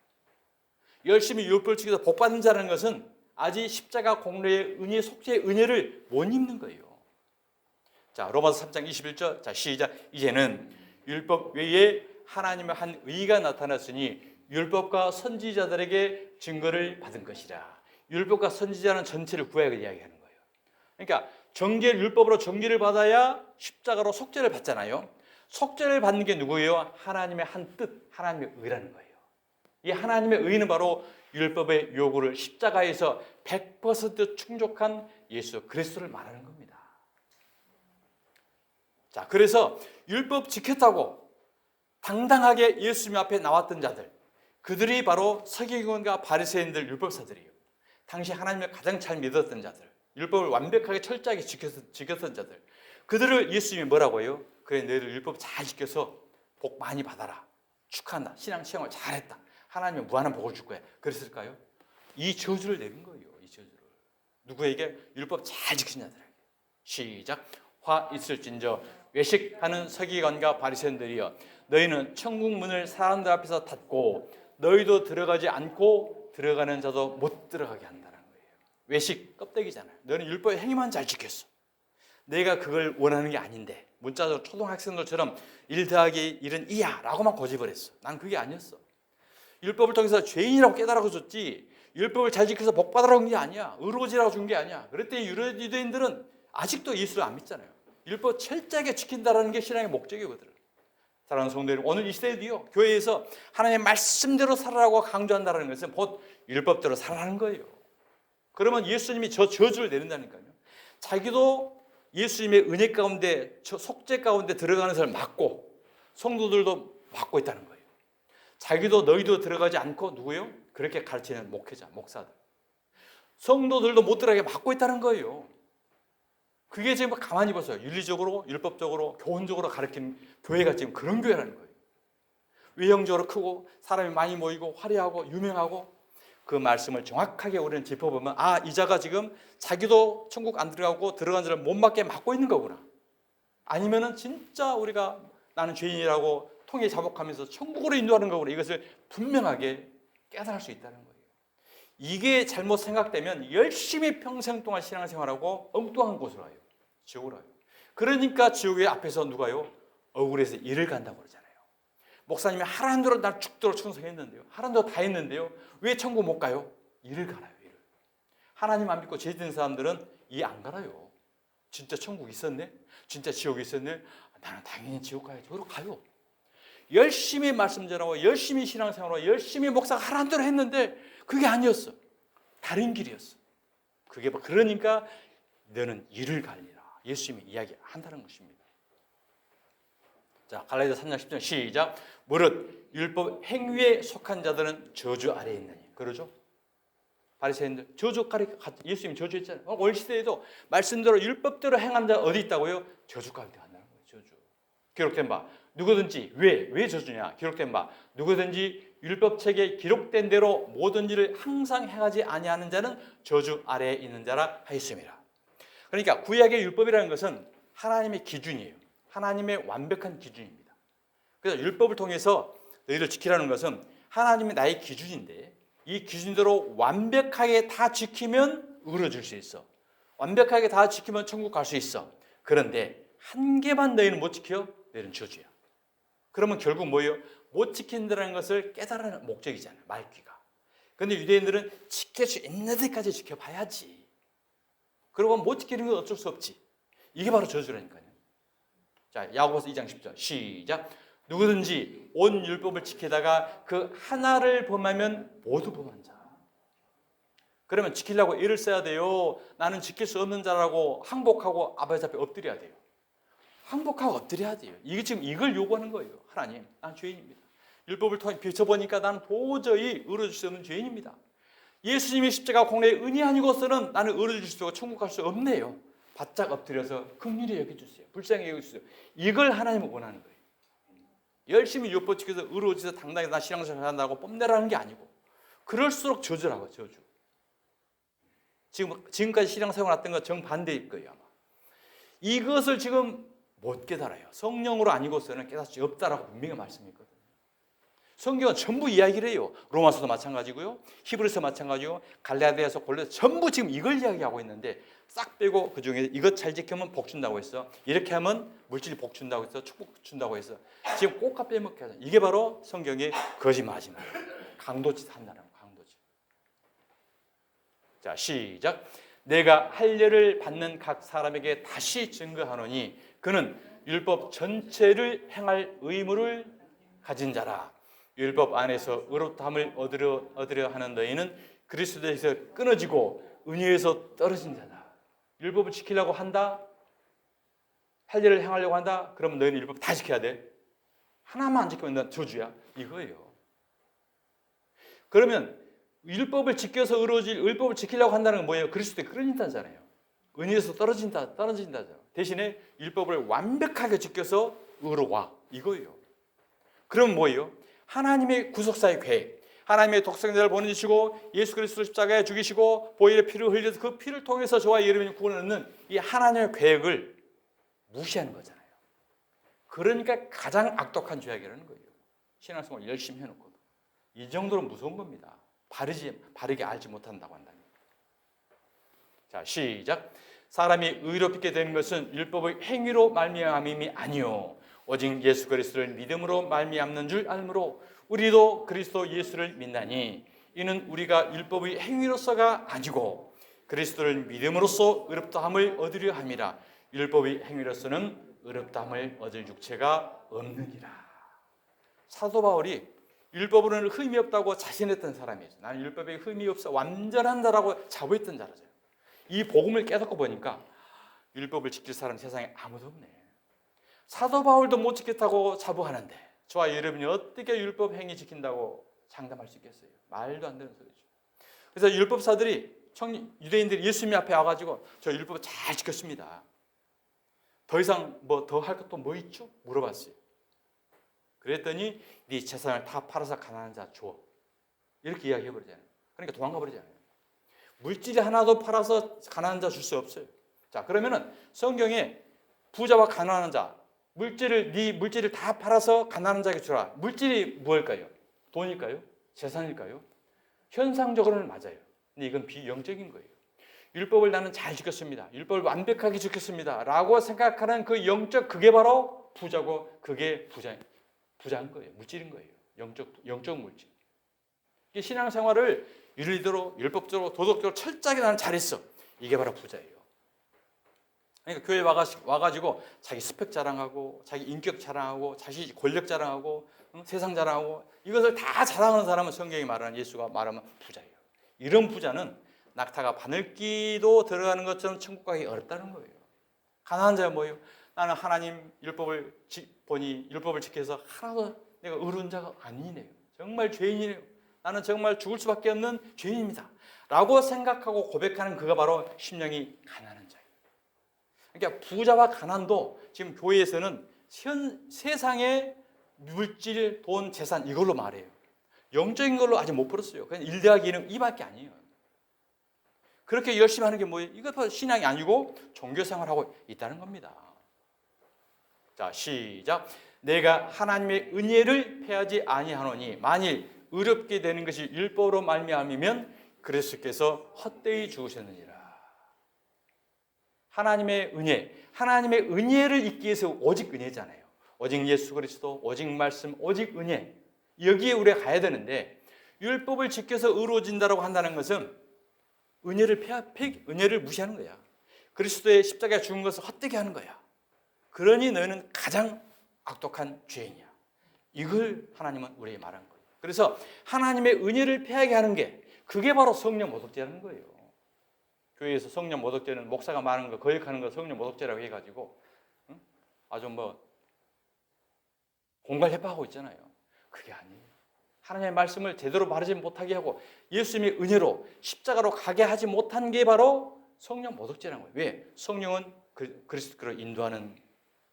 열심히 율법을 지켜서 복 받는 자라는 것은 아직 십자가 공로의 은혜, 속죄의 은혜를 못 입는 거예요. 자, 로마서 3장 21절. 자, 시작. 이제는 율법 외에 하나님의 한 의가 나타났으니 율법과 선지자들에게 증거를 받은 것이라. 율법과 선지자는 전체를 구약을 이야기하는 거예요. 그러니까 율법으로 정죄를 받아야 십자가로 속죄를 받잖아요. 속죄를 받는 게 누구예요? 하나님의 한 뜻, 하나님의 의라는 거예요. 이 하나님의 의는 바로 율법의 요구를 십자가에서 100% 충족한 예수 그리스도를 말하는 겁니다. 자, 그래서 율법 지켰다고 당당하게 예수님 앞에 나왔던 자들, 그들이 바로 서기관과 바리새인들 율법사들이에요. 당시 하나님을 가장 잘 믿었던 자들, 율법을 완벽하게 철저하게 지켰던 자들, 그들을 예수님이 뭐라고 해요? 그래, 너희들 율법 잘 지켜서 복 많이 받아라. 축하한다. 신앙체험을 잘했다. 하나님은 무한한 복을 줄 거야. 그랬을까요? 이 저주를 내린 거예요. 이 저주를. 누구에게? 율법 잘 지킨 자들에게. 시작. 화 있을진저 외식하는 서기관과 바리새인들이여, 너희는 천국 문을 사람들 앞에서 닫고 너희도 들어가지 않고 들어가는 자도 못 들어가게 한다는 거예요. 외식 껍데기잖아요. 너는 율법의 행위만 잘 지켰어. 내가 그걸 원하는 게 아닌데, 문자적으로 초등학생들처럼 1 더하기 1은 2야 라고만 고집을 했어. 난 그게 아니었어. 율법을 통해서 죄인이라고 깨달아 줬지, 율법을 잘 지켜서 복 받으라고 한 게 아니야. 의로워지라고 준 게 아니야. 그랬더니 유대인들은 아직도 예수를 안 믿잖아요. 율법 철저하게 지킨다는 게 신앙의 목적이거든. 사랑하는 성도 여러분, 오늘 이 시대도요, 교회에서 하나님의 말씀대로 살아라고 강조한다는 것은 곧 율법대로 살아라는 거예요. 그러면 예수님이 저 저주를 내린다니까요. 자기도 예수님의 은혜 가운데, 속죄 가운데 들어가는 사람을 막고, 성도들도 막고 있다는 거예요. 자기도 너희도 들어가지 않고, 누구요? 그렇게 가르치는 목회자, 목사들. 성도들도 못 들어가게 막고 있다는 거예요. 그게 지금 가만히 보세요. 윤리적으로, 율법적으로, 교훈적으로 가르치는 교회가 지금 그런 교회라는 거예요. 외형적으로 크고 사람이 많이 모이고 화려하고 유명하고, 그 말씀을 정확하게 우리는 짚어보면 이 자가 지금 자기도 천국 안 들어가고 들어간 자를 못 맞게 막고 있는 거구나. 아니면은 진짜 우리가 나는 죄인이라고 통해 자복하면서 천국으로 인도하는 거구나. 이것을 분명하게 깨달을 수 있다는 거예요. 이게 잘못 생각되면 열심히 평생 동안 신앙생활하고 엉뚱한 곳으로 와요. 지옥으로 와요. 그러니까 지옥의 앞에서 누가요? 억울해서 일을 간다고 그러잖아요. 목사님이 하라는 대로 날 죽도록 충성했는데요. 하라는 대로 다 했는데요. 왜 천국 못 가요? 일을 갈아요. 일을. 하나님 안 믿고 죄 짓는 사람들은 일 안 갈아요. 진짜 천국 있었네? 진짜 지옥 있었네? 나는 당연히 지옥 가야지. 그러고 가요. 열심히 말씀 전하고 열심히 신앙생활하고 열심히 목사가 하라는 대로 했는데 그게 아니었어. 다른 길이었어. 그게 그러니까 너는 일을 갈리라. 예수님이 이야기한다는 것입니다. 자, 갈라디아 3장 10절 시작. 무릇 율법 행위에 속한 자들은 저주 아래에 있느니. 그러죠? 바리새인들 저주 가리 예수님이 저주했잖아요. 올 시대에도 말씀대로 율법대로 행한 자 어디 있다고요? 저주 가운데 간다는 거예요. 저주. 기록된 바 누구든지 왜 저주냐? 기록된 바 누구든지 율법책에 기록된 대로 모든 일을 항상 행하지 아니하는 자는 저주 아래에 있는 자라 하였습니다. 그러니까 구약의 율법이라는 것은 하나님의 기준이에요. 하나님의 완벽한 기준입니다. 그래서 율법을 통해서 너희를 지키라는 것은 하나님이 나의 기준인데 이 기준대로 완벽하게 다 지키면 의로워질 수 있어. 완벽하게 다 지키면 천국 갈 수 있어. 그런데 한 개만 너희는 못 지켜? 너희는 저주야. 그러면 결국 뭐예요? 못 지킨다는 것을 깨달은 목적이잖아요. 말귀가. 그런데 유대인들은 지킬 수 있는 데까지 지켜봐야지. 그리고 못 지키는 건 어쩔 수 없지. 이게 바로 저주라니까요. 자, 야고보서 2장 10절 시작. 누구든지 온 율법을 지키다가 그 하나를 범하면 모두 범한 자. 그러면 지키려고 애를 써야 돼요. 나는 지킬 수 없는 자라고 항복하고 아버지 앞에 엎드려야 돼요. 항복하고 엎드려야 돼요. 이게 지금 이걸 요구하는 거예요. 하나님, 난 죄인입니다. 율법을 통해 비춰보니까 나는 도저히 의로워질 수 없는 죄인입니다. 예수님의 십자가 공로의 은혜 아니고서는 나는 의로워질 수 없고 천국 갈 수 없네요. 바짝 엎드려서 긍휼히 여겨주세요. 불쌍히 여겨주세요. 이걸 하나님은 원하는 거예요. 열심히 율법 지켜서 의로워져서 당당히 나 신앙생활 한다고 뽐내라는 게 아니고 그럴수록 저주라고 저주. 지금까지 신앙생활 했던 것 정반대일 거예요. 아마. 이것을 지금 못 깨달아요. 성령으로 아니고서는 깨달을 수 없다라고 분명히 말씀했거든요. 성경은 전부 이야기를 해요. 로마서도 마찬가지고요. 히브리서 마찬가지고 갈라디아서 골로새 전부 지금 이걸 이야기하고 있는데 싹 빼고 그중에 이것 잘 지키면 복 준다고 했어. 이렇게 하면 물질이 복 준다고 했어. 축복 준다고 했어. 지금 꼭가 빼먹게 하잖아. 이게 바로 성경의 거짓말이에요. 강도짓 한다는 거예요. 강도짓. 자, 시작. 내가 할례를 받는 각 사람에게 다시 증거하노니 그는 율법 전체를 행할 의무를 가진 자라. 율법 안에서 의롭다함을 얻으려 하는 너희는 그리스도에서 끊어지고 은혜에서 떨어진 자다. 율법을 지키려고 한다? 할례를 행하려고 한다? 그러면 너희는 율법 다 지켜야 돼. 하나만 안 지키면 넌 저주야. 이거예요. 그러면 율법을 지켜서 의로워질, 율법을 지키려고 한다는 건 뭐예요? 그리스도에 끊어진다잖아요. 은혜에서 떨어진다잖아요. 대신에 율법을 완벽하게 지켜서 의로와. 이거예요. 그럼 뭐예요? 하나님의 구속사의 계획, 하나님의 독생자를 보내주시고 예수 그리스도를 십자가에 죽이시고 보혈의 피를 흘려서 그 피를 통해서 저와 여러분이 구원을 얻는 이 하나님의 계획을 무시하는 거잖아요. 그러니까 가장 악독한 죄악이라는 거예요. 신앙생활 열심히 해놓고 이 정도로 무서운 겁니다. 바르게 알지 못한다고 한다면. 자, 시작. 사람이 의롭게 되는 것은 율법의 행위로 말미암음이 아니요 오직 예수 그리스도를 믿음으로 말미암는 줄 알므로 우리도 그리스도 예수를 믿나니 이는 우리가 율법의 행위로서가 아니고 그리스도를 믿음으로써 의롭다함을 얻으려 함이라. 율법의 행위로서는 의롭다함을 얻을 육체가 없느니라. 사도 바울이 율법으로는 흠이 없다고 자신했던 사람이에요. 나는 율법에 흠이 없어 완전한 자라고 자부했던 자라죠. 이 복음을 깨닫고 보니까 율법을 지킬 사람 세상에 아무도 없네. 사도 바울도 못 지켰다고 자부하는데 저와 여러분이 어떻게 율법 행위 지킨다고 장담할 수 있겠어요? 말도 안 되는 소리죠. 그래서 율법사들이 유대인들이 예수님 앞에 와가지고 저 율법을 잘 지켰습니다. 더 이상 뭐 더 할 것도 뭐 있죠? 물어봤어요. 그랬더니 네 재산을 다 팔아서 가난한 자 줘. 이렇게 이야기해버리잖아요. 그러니까 도망가 버리잖아요. 물질이 하나도 팔아서 가난한 자 줄 수 없어요. 자, 그러면은 성경에 부자와 가난한 자, 네 물질을 다 팔아서 가난한 자에게 주라. 물질이 무엇일까요? 돈일까요? 재산일까요? 현상적으로는 맞아요. 근데 이건 비영적인 거예요. 율법을 나는 잘 지켰습니다. 율법을 완벽하게 지켰습니다. 라고 생각하는 그 영적, 그게 바로 부자고, 그게 부자인 거예요. 물질인 거예요. 영적 물질. 이게 신앙생활을 윤리대로, 율법적으로, 도덕적으로 철저하게 나는 잘했어. 이게 바로 부자예요. 그러니까 교회 와가지고 자기 스펙 자랑하고, 자기 인격 자랑하고, 자기 권력 자랑하고, 세상 자랑하고, 이것을 다 자랑하는 사람은 성경이 말하는, 예수가 말하면 부자예요. 이런 부자는 낙타가 바늘기도 들어가는 것처럼 천국 가기 어렵다는 거예요. 가난한 자가 뭐예요? 나는 하나님 율법을 보니 율법을 지켜서 하나도 내가 의로운 자가 아니네요. 정말 죄인이네요. 나는 정말 죽을 수밖에 없는 죄인입니다. 라고 생각하고 고백하는 그가 바로 심령이 가난한 자예요. 그러니까 부자와 가난도 지금 교회에서는 세상의 물질, 돈, 재산 이걸로 말해요. 영적인 걸로 아직 못 풀었어요. 그냥 1 더하기 1은 2밖에 아니에요. 그렇게 열심히 하는 게 뭐예요? 이것도 신앙이 아니고 종교생활하고 있다는 겁니다. 자, 시작. 내가 하나님의 은혜를 패하지 아니하노니 만일 의롭게 되는 것이 율법으로 말미암으면 그리스도께서 헛되이 죽으셨느니라. 하나님의 은혜를 잊기 위해서 오직 은혜잖아요. 오직 예수 그리스도, 오직 말씀, 오직 은혜. 여기에 우리가 가야 되는데 율법을 지켜서 의로워진다고 한다는 것은 은혜를 무시하는 거야. 그리스도의 십자가에 죽은 것을 헛되게 하는 거야. 그러니 너희는 가장 악독한 죄인이야. 이걸 하나님은 우리에게 말한 거예요. 그래서 하나님의 은혜를 패하게 하는 게 그게 바로 성령 모독죄라는 거예요. 교회에서 성령 모독죄는 목사가 말하는 거, 거역하는 거 성령 모독죄라고 해가지고 아주 공갈 협박하고 있잖아요. 그게 아니에요. 하나님의 말씀을 제대로 말하지 못하게 하고 예수님의 은혜로 십자가로 가게 하지 못한 게 바로 성령 모독죄라는 거예요. 왜? 성령은 그리스도로 인도하는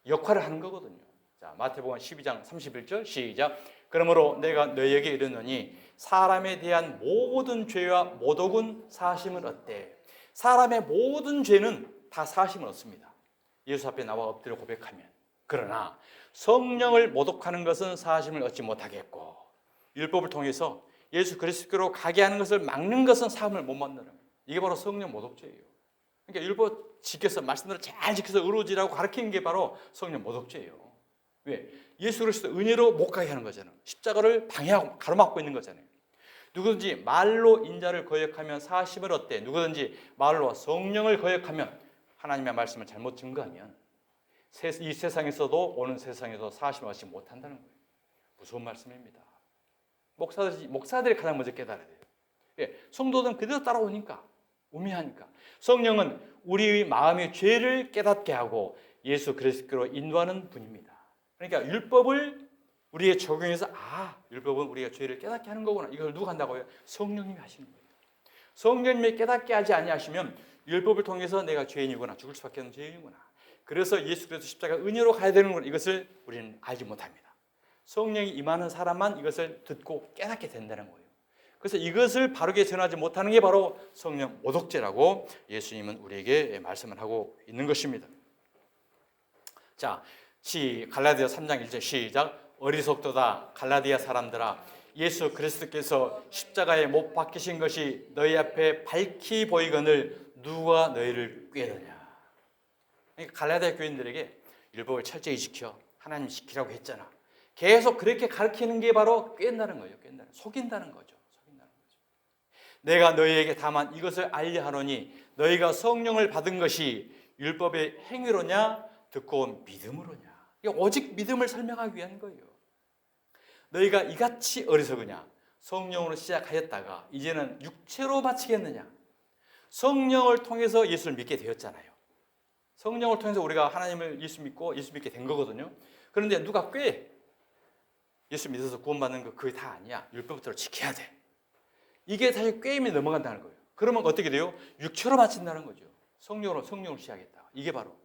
역할을 하는 거거든요. 자, 마태복음 12장 31절 시작. 그러므로 내가 너희에게 이르노니 사람에 대한 모든 죄와 모독은 사심을 얻되 사람의 모든 죄는 다 사심을 얻습니다. 예수 앞에 나와 엎드려 고백하면. 그러나 성령을 모독하는 것은 사심을 얻지 못하겠고 율법을 통해서 예수 그리스도로 가게 하는 것을 막는 것은 사함을 못 만드는 거예요. 이게 바로 성령 모독죄예요. 그러니까 율법 지켜서 말씀대로 잘 지켜서 의로워지라고 가르치는 게 바로 성령 모독죄예요. 왜? 예수 그리스도 은혜로 못 가게 하는 거잖아요. 십자가를 방해하고 가로막고 있는 거잖아요. 누구든지 말로 인자를 거역하면 사심을 얻되 누구든지 말로 성령을 거역하면 하나님의 말씀을 잘못 증거하면 이 세상에서도 오는 세상에서 사심을 얻지 못한다는 거예요. 무서운 말씀입니다. 목사들이 가장 먼저 깨달아야 돼요. 예, 성도들은 그대로 따라오니까 우매하니까 성령은 우리의 마음의 죄를 깨닫게 하고 예수 그리스도로 인도하는 분입니다. 그러니까 율법을 우리에 적용해서 율법은 우리가 죄를 깨닫게 하는 거구나. 이걸 누가 한다고요? 성령님이 하시는 거예요. 성령님이 깨닫게 하지 아니하시면 율법을 통해서 내가 죄인이구나, 죽을 수밖에 없는 죄인이구나. 그래서 예수 그리스도 십자가 은혜로 가야 되는구나. 이것을 우리는 알지 못합니다. 성령이 임하는 사람만 이것을 듣고 깨닫게 된다는 거예요. 그래서 이것을 바르게 전하지 못하는 게 바로 성령 모독죄라고 예수님은 우리에게 말씀을 하고 있는 것입니다. 자, 갈라디아 3장 1절 시작. 어리석도다 갈라디아 사람들아 예수 그리스도께서 십자가에 못 박히신 것이 너희 앞에 밝히 보이거늘 누가 너희를 꾀느냐. 그러니까 갈라디아 교인들에게 율법을 철저히 지켜 하나님 지키라고 했잖아. 계속 그렇게 가르치는 게 바로 꾀는다는 거예요. 속인다는 거죠. 내가 너희에게 다만 이것을 알려 하노니 너희가 성령을 받은 것이 율법의 행위로냐 듣고 온 믿음으로냐. 오직 믿음을 설명하기 위한 거예요. 너희가 이같이 어리석으냐. 성령으로 시작하였다가 이제는 육체로 마치겠느냐. 성령을 통해서 예수를 믿게 되었잖아요. 성령을 통해서 우리가 하나님을 예수 믿게 된 거거든요. 그런데 누가 꽤 예수 믿어서 구원받는 거 그게 다 아니야. 율법대로 지켜야 돼. 이게 사실 꾀임에 넘어간다는 거예요. 그러면 어떻게 돼요? 육체로 바친다는 거죠. 성령으로 시작했다. 이게 바로.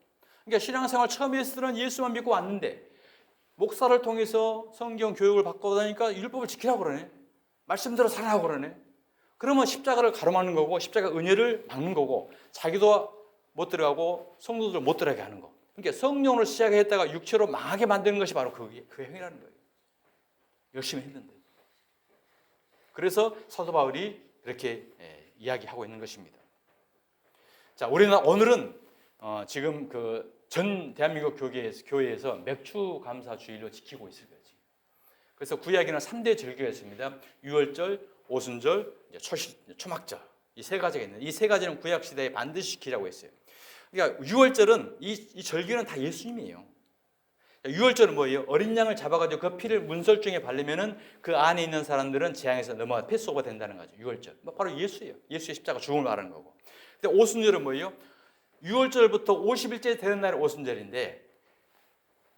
그러니까 신앙생활 처음에 했을 예수만 믿고 왔는데 목사를 통해서 성경 교육을 받고 나니까 율법을 지키라고 그러네. 말씀대로 살아라고 그러네. 그러면 십자가를 가로막는 거고 십자가 은혜를 막는 거고 자기도 못 들어가고 성도들 못 들어가게 하는 거. 그러니까 성령으로 시작했다가 육체로 망하게 만드는 것이 바로 그 행위라는 거예요. 열심히 했는데. 그래서 사도 바울이 그렇게 이야기하고 있는 것입니다. 자, 우리는 오늘은 지금 그 전 대한민국 교회에서 맥주 감사 주일로 지키고 있을 거지. 그래서 구약에는 3대 절기가 있습니다. 유월절, 오순절, 초막절. 이 세 가지가 있는데 이 세 가지는 구약 시대에 반드시 지키라고 했어요. 그러니까 유월절은 이 절기는 다 예수님이에요. 유월절은 뭐예요? 어린 양을 잡아가지고 그 피를 문설중에 바르면은 그 안에 있는 사람들은 재앙에서 넘어가 패스오버 된다는 거죠. 유월절. 바로 예수예요. 예수의 십자가 죽음을 말하는 거고. 근데 오순절은 뭐예요? 6월절부터 50일째 되는 날이 오순절인데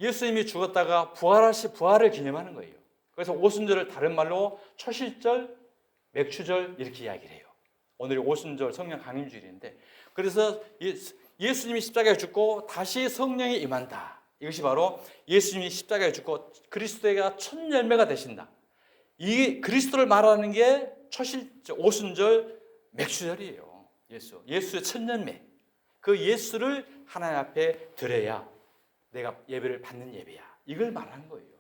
예수님이 죽었다가 부활을 기념하는 거예요. 그래서 오순절을 다른 말로 초실절, 맥추절 이렇게 이야기를 해요. 오늘이 오순절 성령 강림주일인데 그래서 예수님이 십자가에 죽고 다시 성령이 임한다. 이것이 바로 예수님이 십자가에 죽고 그리스도가 첫 열매가 되신다. 이 그리스도를 말하는 게 오순절, 맥추절이에요. 예수의 첫 열매. 그 예수를 하나님 앞에 드려야 내가 예배를 받는 예배야. 이걸 말하는 거예요.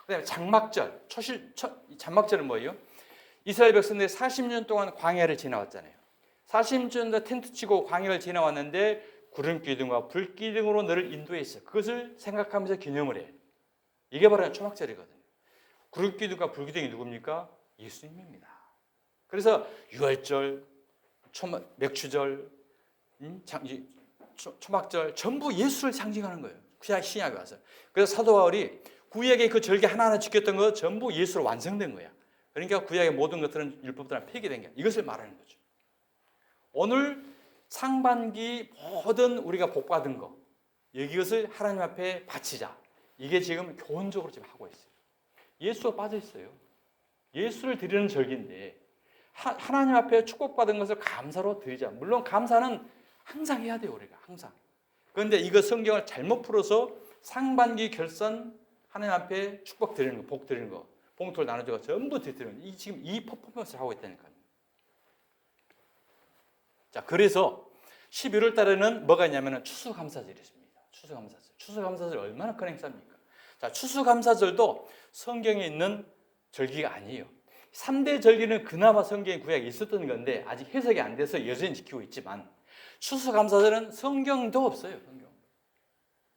그다음에 장막절, 장막절은 뭐예요? 이스라엘 백성들이 40년 동안 광야를 지나왔잖아요. 40년 동안 텐트 치고 광야를 지나왔는데 구름기둥과 불기둥으로 너를 인도했어. 그것을 생각하면서 기념을 해. 이게 바로 초막절이거든요. 구름기둥과 불기둥이 누굽니까? 예수님입니다. 그래서 유월절, 맥추절, 초막절 전부 예수를 상징하는 거예요. 신약에 와서. 그래서 사도 바울이 구약의 그 절기 하나하나 지켰던 거 전부 예수로 완성된 거야. 그러니까 구약의 모든 것들은 율법들은 폐기된 게 이것을 말하는 거죠. 오늘 상반기 모든 우리가 복받은 거 이것을 하나님 앞에 바치자. 이게 지금 교훈적으로 지금 하고 있어요. 예수가 빠져 있어요. 예수를 드리는 절기인데 하나님 앞에 축복받은 것을 감사로 드리자. 물론 감사는 항상 해야 돼요, 우리가 항상. 그런데 이거 성경을 잘못 풀어서 상반기 결산 하나님 앞에 축복 드리는 거, 복 드리는 거, 봉투를 나눠주고 전부 드리는 거. 지금 이 퍼포먼스를 하고 있다니까요. 자, 그래서 11월 달에는 뭐가 있냐면 추수감사절이 있습니다. 추수감사절. 추수감사절 얼마나 큰 행사입니까? 자, 추수감사절도 성경에 있는 절기가 아니에요. 3대 절기는 그나마 성경에 구약에 있었던 건데 아직 해석이 안 돼서 여전히 지키고 있지만 추수감사절은 성경도 없어요. 성경.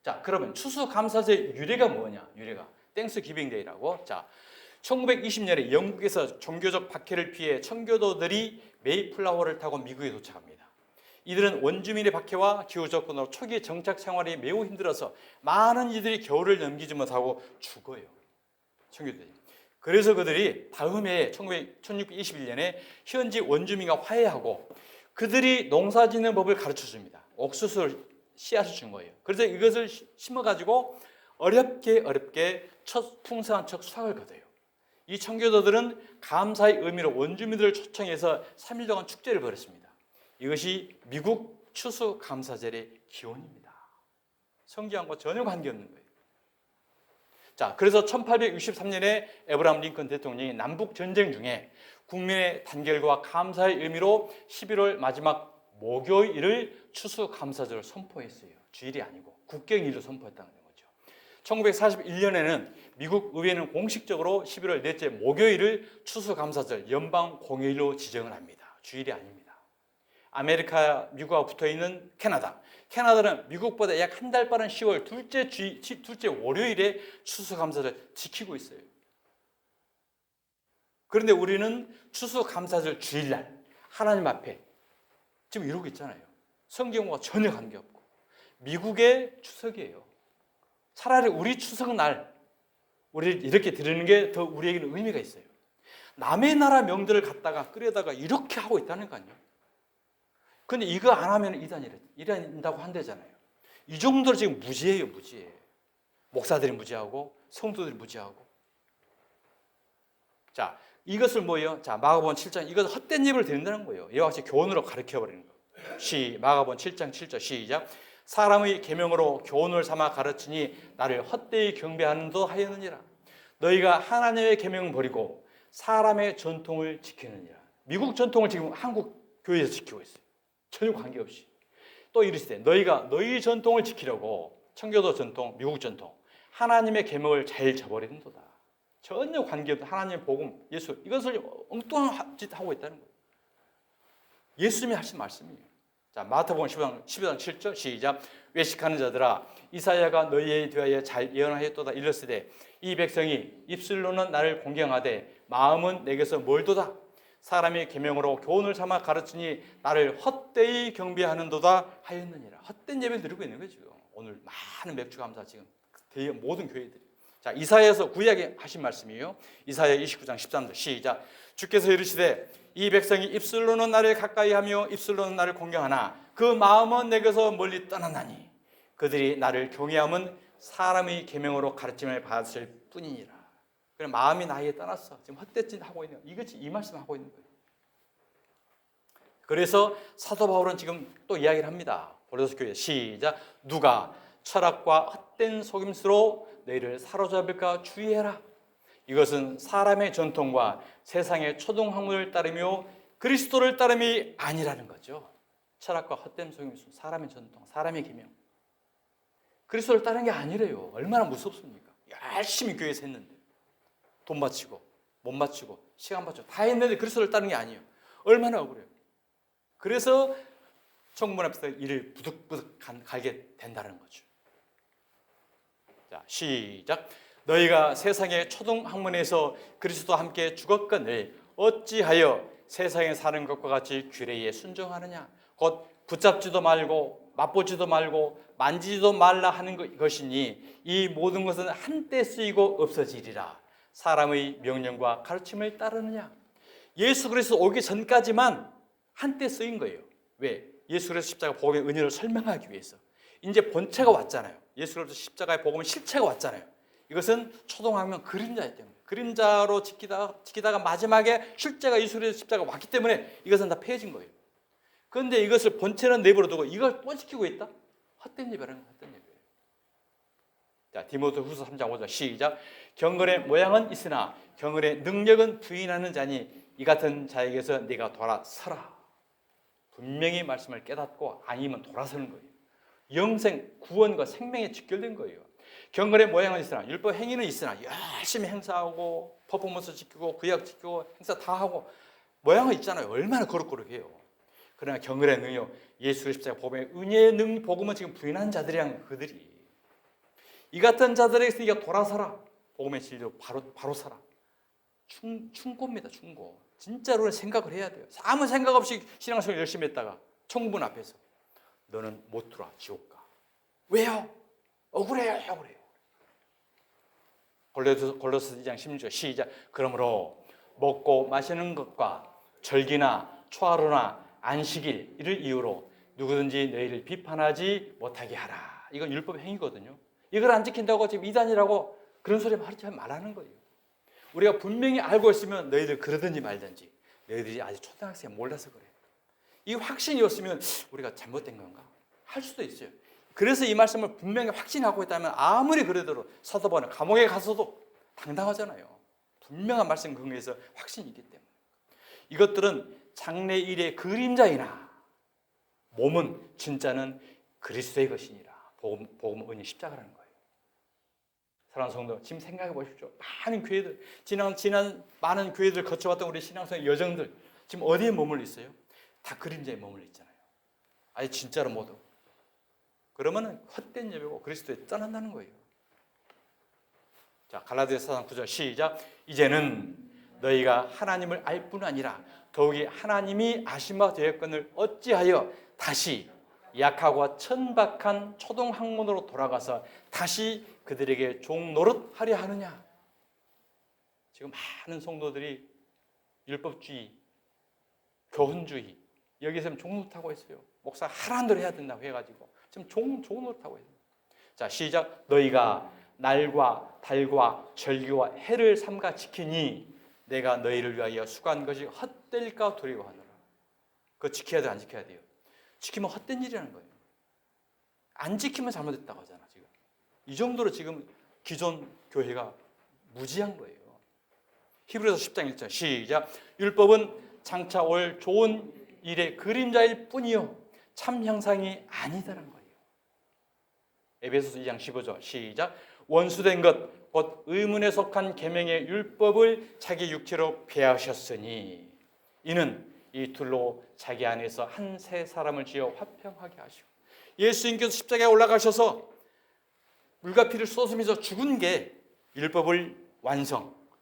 자, 그러면 추수감사절 유래가 뭐냐? 유래가 땡스 기빙데이라고. 자, 1920년에 영국에서 종교적 박해를 피해 청교도들이 메이플라워를 타고 미국에 도착합니다. 이들은 원주민의 박해와 기후 조건으로 초기 정착 생활이 매우 힘들어서 많은 이들이 겨울을 넘기지 못하고 죽어요. 청교도들이. 그래서 그들이 다음 해에 1621년에 현지 원주민과 화해하고 그들이 농사 짓는 법을 가르쳐 줍니다. 옥수수를 씨앗을 준 거예요. 그래서 이것을 심어가지고 어렵게 첫 풍성한 첫 수확을 거둬요. 이 청교도들은 감사의 의미로 원주민들을 초청해서 3일 동안 축제를 벌였습니다. 이것이 미국 추수감사절의 기원입니다. 성경과 전혀 관계없는 거예요. 자, 그래서 1863년에 에브라함 링컨 대통령이 남북 전쟁 중에 국민의 단결과 감사의 의미로 11월 마지막 목요일을 추수감사절을 선포했어요. 주일이 아니고 국경일로 선포했다는 거죠. 1941년에는 미국 의회는 공식적으로 11월 넷째 목요일을 추수감사절 연방 공휴일로 지정을 합니다. 주일이 아닙니다. 미국하고 붙어있는 캐나다는 미국보다 약 한 달 빠른 10월 둘째 월요일에 추수감사절 지키고 있어요. 그런데 우리는 추수감사절 주일날 하나님 앞에 지금 이러고 있잖아요. 성경과 전혀 관계없고 미국의 추석이에요. 차라리 우리 추석날 우리 이렇게 드리는 게 더 우리에게는 의미가 있어요. 남의 나라 명절을 갖다가 끌어다가 이렇게 하고 있다니까요. 근데 이거 안 하면 이단다고 한대잖아요. 이 정도로 지금 무지해요, 무지해. 목사들이 무지하고 성도들이 무지하고. 자, 이것을 뭐예요? 자, 마가복음 7장 이것은 헛된 예를 드린다는 거예요. 이와 같이 교훈으로 가르쳐 버리는 거예요. 마가복음 7장 7절 시작. 사람의 계명으로 교훈을 삼아 가르치니 나를 헛되이 경배하는도 하였느니라. 너희가 하나님의 계명을 버리고 사람의 전통을 지키느니라. 미국 전통을 지금 한국 교회에서 지키고 있어요. 전혀 관계없이. 또 이르시되 너희가 너희 전통을 지키려고 청교도 전통, 미국 전통, 하나님의 계명을 잘 저버리는도다. 전혀 관계없는 하나님의 복음, 예수 이것을 엉뚱한 짓 하고 있다는 거예요. 예수님이 하신 말씀이에요. 자, 마태복음 12장 7절 시작. 외식하는 자들아 이사야가 너희에 대하여 잘 예언하였도다. 일렀으되 이 백성이 입술로는 나를 공경하되 마음은 내게서 멀도다. 사람이 계명으로 교훈을 삼아 가르치니 나를 헛되이 경배하는도다 하였느니라. 헛된 예배를 드리고 있는 거예요. 지금 오늘 많은 맥주 감사 지금 모든 교회들이. 자, 이사야에서 구약에 하신 말씀이에요. 이사야 29장 13절 시작. 주께서 이르시되 이 백성이 입술로는 나를 가까이하며 입술로는 나를 공경하나 그 마음은 내게서 멀리 떠나나니 그들이 나를 경외함은 사람의 계명으로 가르침을 받았을 뿐이니라. 그럼 마음이 나에게 떠났어. 지금 헛되짓 하고 있는 이것이 이 말씀 하고 있는 거예요. 그래서 사도 바울은 지금 또 이야기를 합니다. 고린도서 교회 시작. 누가 철학과 헛된 속임수로 너희를 사로잡을까 주의해라. 이것은 사람의 전통과 세상의 초등학문을 따르며 그리스도를 따름이 아니라는 거죠. 철학과 헛된 속임수, 사람의 전통, 사람의 계명. 그리스도를 따르는 게 아니래요. 얼마나 무섭습니까? 열심히 교회에서 했는데 돈 바치고 몸 바치고 시간 바치고 다 했는데 그리스도를 따르는 게 아니에요. 얼마나 억울해요. 그래서 천국문 앞에서 이를 부득부득 갈게 된다는 거죠. 자, 시작. 너희가 세상의 초등학문에서 그리스도와 함께 죽었거늘 어찌하여 세상에 사는 것과 같이 규례에 순종하느냐. 곧 붙잡지도 말고 맛보지도 말고 만지지도 말라 하는 것이니 이 모든 것은 한때 쓰이고 없어지리라. 사람의 명령과 가르침을 따르느냐. 예수 그리스도 오기 전까지만 한때 쓰인 거예요. 왜? 예수 그리스도 십자가 복음의 은혜를 설명하기 위해서. 이제 본체가 왔잖아요. 예수 그리스도 십자가의 복음의 실체가 왔잖아요. 이것은 초동하면 그림자이기 때문에 그림자로 지키다가 마지막에 실제가 예수 그리스도 십자가가 왔기 때문에 이것은 다 폐해진 거예요. 그런데 이것을 본체는 내버려 두고 이걸 또 지키고 있다? 헛된 예배라는 거예요. 헛된 예배. 자, 디모데후서 3장 5절 시작. 경건의 모양은 있으나 경건의 능력은 부인하는 자니 이 같은 자에게서 네가 돌아서라. 분명히 말씀을 깨닫고 아니면 돌아서는 거예요. 영생, 구원과 생명에 직결된 거예요. 경건의 모양은 있으나 율법 행위는 있으나 열심히 행사하고 퍼포먼스 지키고 구약 지키고 행사 다 하고 모양은 있잖아요. 얼마나 거룩거룩해요. 그러나 경건의 능력, 예수 그리스도의 복음의 은혜의 복음은 지금 부인한 자들이랑 그들이 이 같은 자들에게서 네가 돌아서라. 복음의 진리로 바로 살아. 충고입니다. 충고. 진짜로 생각을 해야 돼요. 아무 생각 없이 신앙생활 열심히 했다가 천국문 앞에서 너는 못 들어와. 지옥 가. 왜요? 억울해요. 억울해요. 골로새 2장 16절 시작. 그러므로 먹고 마시는 것과 절기나 초하루나 안식일 이를 이유로 누구든지 너희를 비판하지 못하게 하라. 이건 율법 행위거든요. 이걸 안 지킨다고 지금 이단이라고 그런 소리 말하는 거예요. 우리가 분명히 알고 있으면 너희들 그러든지 말든지 너희들이 아직 초등학생 몰라서 그래. 이 확신이 없으면 우리가 잘못된 건가? 할 수도 있어요. 그래서 이 말씀을 분명히 확신하고 있다면 아무리 그래도 사도 바울은 감옥에 가서도 당당하잖아요. 분명한 말씀 근거에서 확신이 있기 때문에. 이것들은 장래일의 그림자이나 몸은 진짜는 그리스도의 것이니라. 복음 은혜 십자가라는 거예요. 사랑하는 성도, 지금 생각해 보십시오. 많은 교회들, 지난 많은 교회들 거쳐왔던 우리 신앙생활 여정들 지금 어디에 머물러 있어요? 다 그림자에 머물러 있잖아요. 아예 진짜로 모두. 그러면은 헛된 예배고 그리스도에 떠난다는 거예요. 자, 갈라디아서 4장 9절 시작. 이제는 너희가 하나님을 알 뿐 아니라 더욱이 하나님이 아심바 되었거늘 어찌하여 다시 약하고 천박한 초등학문으로 돌아가서 다시 그들에게 종노릇하려 하느냐. 지금 많은 성도들이 율법주의, 교훈주의 여기서 종노릇하고 있어요. 목사 하라는 대로 해야 된다고 해가지고 지금 종노릇하고 있어요. 자, 시작. 너희가 날과 달과 절기와 해를 삼가 지키니 내가 너희를 위하여 수고한 것이 헛될까 두려워하노라. 그거 지켜야 돼, 안 지켜야 돼요? 지키면 헛된 일이라는 거예요. 안 지키면 잘못했다고 하잖아. 지금 이 정도로 지금 기존 교회가 무지한 거예요. 히브리서 10장 1절 시작. 율법은 장차 올 좋은 일의 그림자일 뿐이요 참 형상이 아니다라는 거예요. 에베소서 2장 15절 시작. 원수된 것 곧 의문에 속한 계명의 율법을 자기 육체로 폐하셨으니 이는 이 둘로 자기 안에서 한 새 사람을 지어 화평하게 하시고. 예수님께서 십자가에 올라가셔서 물과 피를 쏟으면서 죽은 게 율법을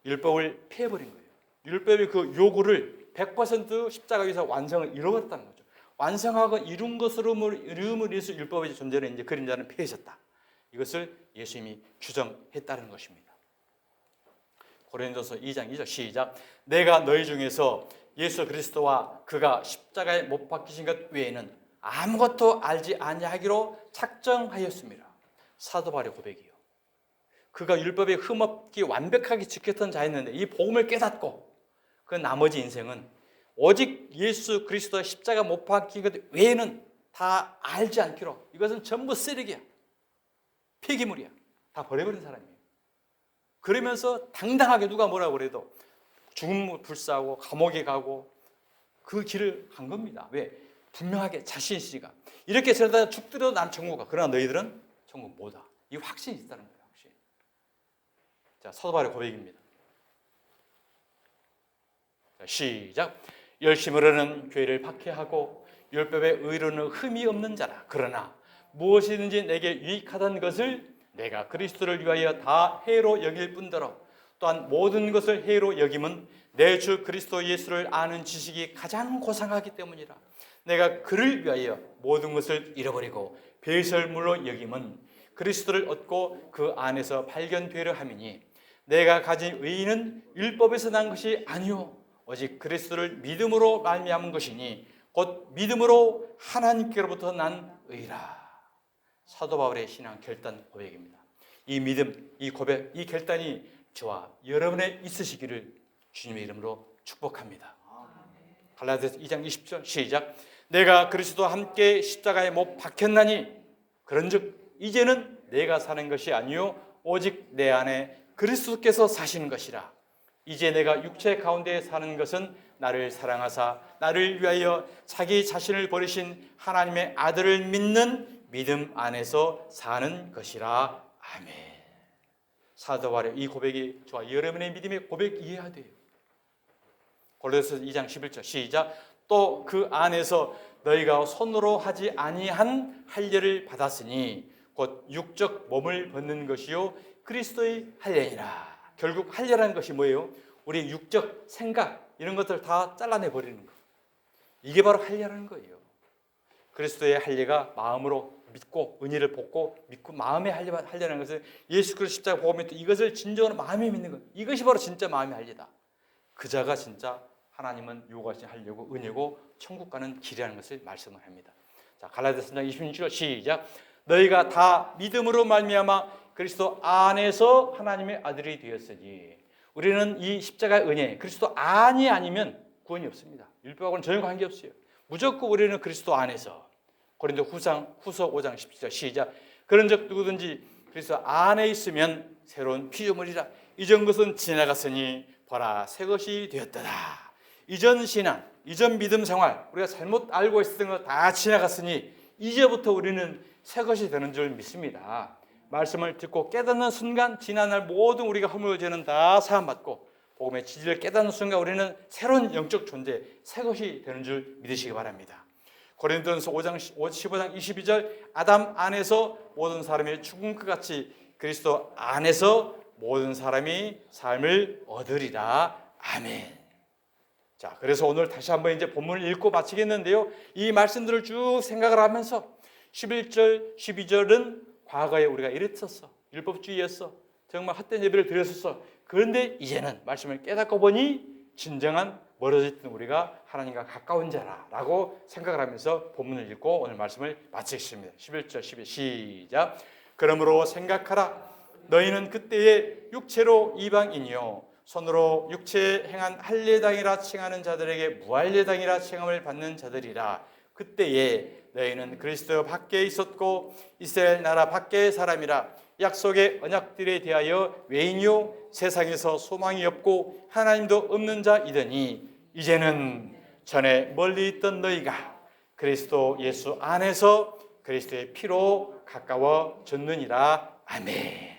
율법을 폐해버린 거예요. 율법의 그 요구를 100% 십자가 위에서 완성을 이루었다는 거죠. 완성하고 이룬 것으로 이름을 위해서 율법의 존재는 이제 그림자는 폐해졌다. 이것을 예수님이 규정했다는 것입니다. 고린도서 2장 2절 시작. 내가 너희 중에서 예수 그리스도와 그가 십자가에 못 박히신 것 외에는 아무것도 알지 아니하기로 작정하였습니다. 사도 바울의 고백이요. 그가 율법에 흠없게 완벽하게 지켰던 자였는데 이 복음을 깨닫고 그 나머지 인생은 오직 예수 그리스도의 십자가 못 박힌 것 외에는 다 알지 않기로, 이것은 전부 쓰레기야, 폐기물이야, 다 버려버린 사람이에요. 그러면서 당당하게 누가 뭐라고 그래도 죽음을 불사하고 감옥에 가고 그 길을 간 겁니다. 왜? 분명하게 자신 있으니까. 이렇게 저러다 죽더라도 난 천국 가. 그러나 너희들은 천국 못 와. 이 확신이 있다는 거예요. 확신. 자, 사도 바울의 고백입니다. 자, 시작. 열심으로는 교회를 박해하고 율법의 의로는 흠이 없는 자라. 그러나 무엇이든지 내게 유익하다는 것을 내가 그리스도를 위하여 다 해로 여길 뿐더러 또한 모든 것을 해로 여김은 내 주 그리스도 예수를 아는 지식이 가장 고상하기 때문이라. 내가 그를 위하여 모든 것을 잃어버리고 배설물로 여김은 그리스도를 얻고 그 안에서 발견되려 함이니 내가 가진 의의는 율법에서 난 것이 아니요 오직 그리스도를 믿음으로 말미암은 것이니 곧 믿음으로 하나님께로부터 난 의라. 사도 바울의 신앙 결단 고백입니다. 이 믿음, 이 고백, 이 결단이 저와 여러분의 있으시기를 주님의 이름으로 축복합니다. 갈라디아서 2장 20절 시작. 내가 그리스도와 함께 십자가에 못 박혔나니 그런즉 이제는 내가 사는 것이 아니요 오직 내 안에 그리스도께서 사시는 것이라. 이제 내가 육체 가운데 사는 것은 나를 사랑하사 나를 위하여 자기 자신을 버리신 하나님의 아들을 믿는 믿음 안에서 사는 것이라. 아멘. 사도 바울의 이 고백이 저와 여러분의 믿음의 고백 이해해야 돼요. 골로새서 2장 11절 시작. 또 그 안에서 너희가 손으로 하지 아니한 할례를 받았으니 곧 육적 몸을 벗는 것이요 그리스도의 할례니라. 결국 할례라는 것이 뭐예요? 우리 육적 생각 이런 것들 다 잘라내 버리는 거. 이게 바로 할례라는 거예요. 그리스도의 할례가 마음으로 믿고 은혜를 벗고 믿고 마음의 할례라는 것은 예수 그리스도 십자가 복음에 또 이것을 진정으로 마음에 믿는 것. 이것이 바로 진짜 마음의 할례다. 그 자가 진짜 하나님은 요구하신 할례고 은혜고 천국 가는 길이라는 것을 말씀을 합니다. 자, 갈라디아서 3장 26절 시작. 너희가 다 믿음으로 말미암아 그리스도 안에서 하나님의 아들이 되었으니. 우리는 이 십자가의 은혜, 그리스도 안이 아니면 구원이 없습니다. 율법하고는 전혀 관계없어요. 무조건 우리는 그리스도 안에서. 고린도 후서 5장 17절 시작. 그런즉 누구든지 그리스도 안에 있으면 새로운 피조물이라. 이전 것은 지나갔으니 보라 새 것이 되었더라. 이전 신앙, 이전 믿음 생활, 우리가 잘못 알고 있었던 거 다 지나갔으니 이제부터 우리는 새 것이 되는 줄 믿습니다. 말씀을 듣고 깨닫는 순간 지난날 모든 우리가 허물의 죄는 다 사함받고 복음의 진리를 깨닫는 순간 우리는 새로운 영적 존재, 새 것이 되는 줄 믿으시기 바랍니다. 고린도전서 15장 22절 아담 안에서 모든 사람이 죽은 것 같이 그리스도 안에서 모든 사람이 삶을 얻으리라. 아멘. 자, 그래서 오늘 다시 한번 이제 본문을 읽고 마치겠는데요. 이 말씀들을 쭉 생각을 하면서 11절, 12절은 과거에 우리가 이랬었어. 율법주의였어. 정말 헛된 예배를 드렸었어. 그런데 이제는 말씀을 깨닫고 보니 진정한 멀어져 있던 우리가 하나님과 가까운 자라고 생각을 하면서 본문을 읽고 오늘 말씀을 마치겠습니다. 11절, 12절 시작. 그러므로 생각하라. 너희는 그때에 육체로 이방인이요 손으로 육체에 행한 할례당이라 칭하는 자들에게 무할례당이라 칭함을 받는 자들이라. 그때에 너희는 그리스도 밖에 있었고 이스라엘 나라 밖의 사람이라. 약속의 언약들에 대하여 외인이요 세상에서 소망이 없고 하나님도 없는 자이더니 이제는 전에 멀리 있던 너희가 그리스도 예수 안에서 그리스도의 피로 가까워졌느니라. 아멘.